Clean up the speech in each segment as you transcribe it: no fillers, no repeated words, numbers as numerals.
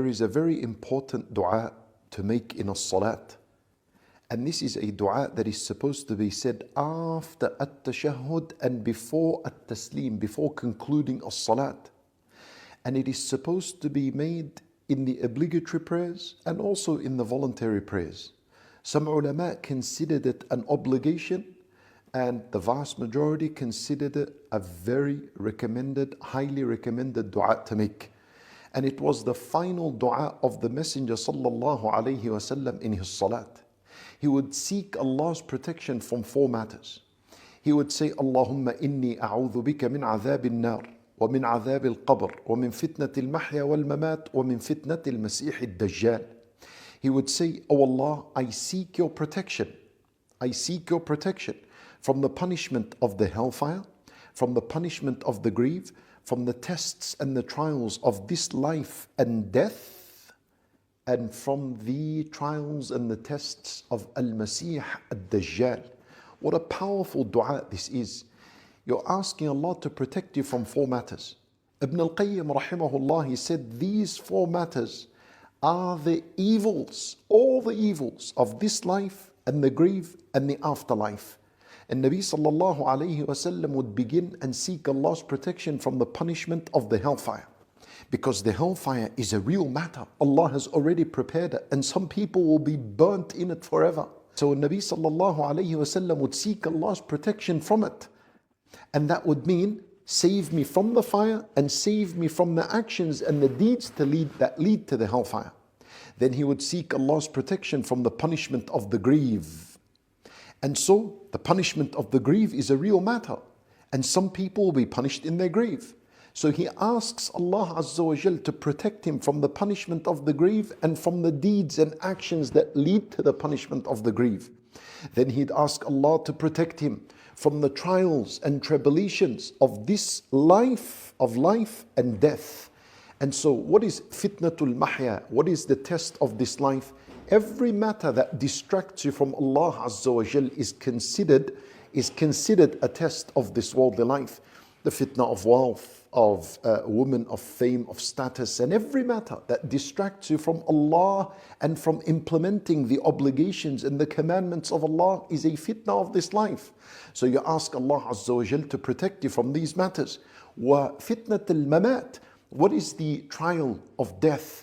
there is a very important dua to make in a salat. And this is a dua that is supposed to be said after at-Tashahhud and before at-Tasleem, before concluding a salat. And it is supposed to be made in the obligatory prayers and also in the voluntary prayers. Some ulama considered it an obligation, and the vast majority considered it a very recommended, highly recommended dua to make. And it was the final dua of the Messenger sallallahu alaihi wasallam in his salat. He would seek Allah's protection from four matters. He would say, Allahumma inni a'udhu bika min adhab al-nar, wa min adhab al-qabr, wa min fitnat al-mahya wal-mamat, wa min fitnat al-Masih ad-Dajjal. He would say, Oh Allah, I seek your protection. I seek your protection from the punishment of the hellfire, from the punishment of the grave, from the tests and the trials of this life and death, and from the trials and the tests of Al-Masih ad-Dajjal. What a powerful dua this is. You're asking Allah to protect you from four matters. Ibn al-Qayyim rahimahullah, he said these four matters are the evils, all the evils of this life and the grave and the afterlife. And Nabi sallallahu alayhi wasallam would begin and seek Allah's protection from the punishment of the hellfire. Because the hellfire is a real matter. Allah has already prepared it, and some people will be burnt in it forever. So Nabi sallallahu alayhi wasallam would seek Allah's protection from it. And that would mean, save me from the fire and save me from the actions and the deeds that lead to the hellfire. Then he would seek Allah's protection from the punishment of the grave. And so the punishment of the grave is a real matter, and some people will be punished in their grave. So he asks Allah Azza wa Jal to protect him from the punishment of the grave and from the deeds and actions that lead to the punishment of the grave. Then he'd ask Allah to protect him from the trials and tribulations of this life, of life and death. And so what is fitnatul mahya? What is the test of this life? Every matter that distracts you from Allah Azza wa Jal is considered a test of this worldly life. The fitna of wealth, of women, of fame, of status, and every matter that distracts you from Allah and from implementing the obligations and the commandments of Allah is a fitna of this life. So you ask Allah Azza wa Jal to protect you from these matters. Wa fitnat al-mamat. What is the trial of death?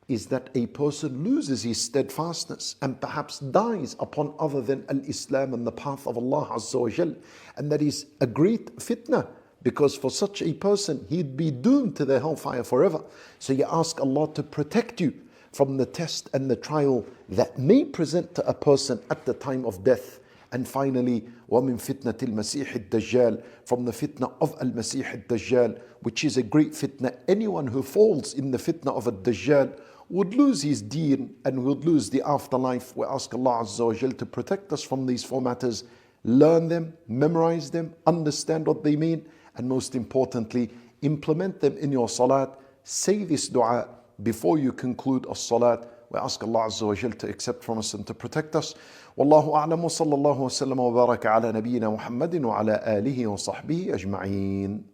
Is that a person loses his steadfastness and perhaps dies upon other than al-Islam and the path of Allah Azza wa Jal. And that is a great fitna, because for such a person, he'd be doomed to the hellfire forever. So you ask Allah to protect you from the test and the trial that may present to a person at the time of death. And finally, وَمِن فِتْنَةِ الْمَسِيحِ الدَّجَّالِ, from the fitna of Al-Masih ad-Dajjal, which is a great fitna. Anyone who falls in the fitna of ad-Dajjal would lose his deen and would lose the afterlife. We ask Allah Azza wa Jal to protect us from these four matters. Learn them, memorize them, understand what they mean, and most importantly, implement them in your salat. Say this dua before you conclude a salat. We ask Allah Azza wa Jal to accept from us and to protect us. Wallahu a'lam wa sallallahu wa sallam wa baraka ala nabiyyina Muhammadin wa ala alihi wa sahbihi ajma'een.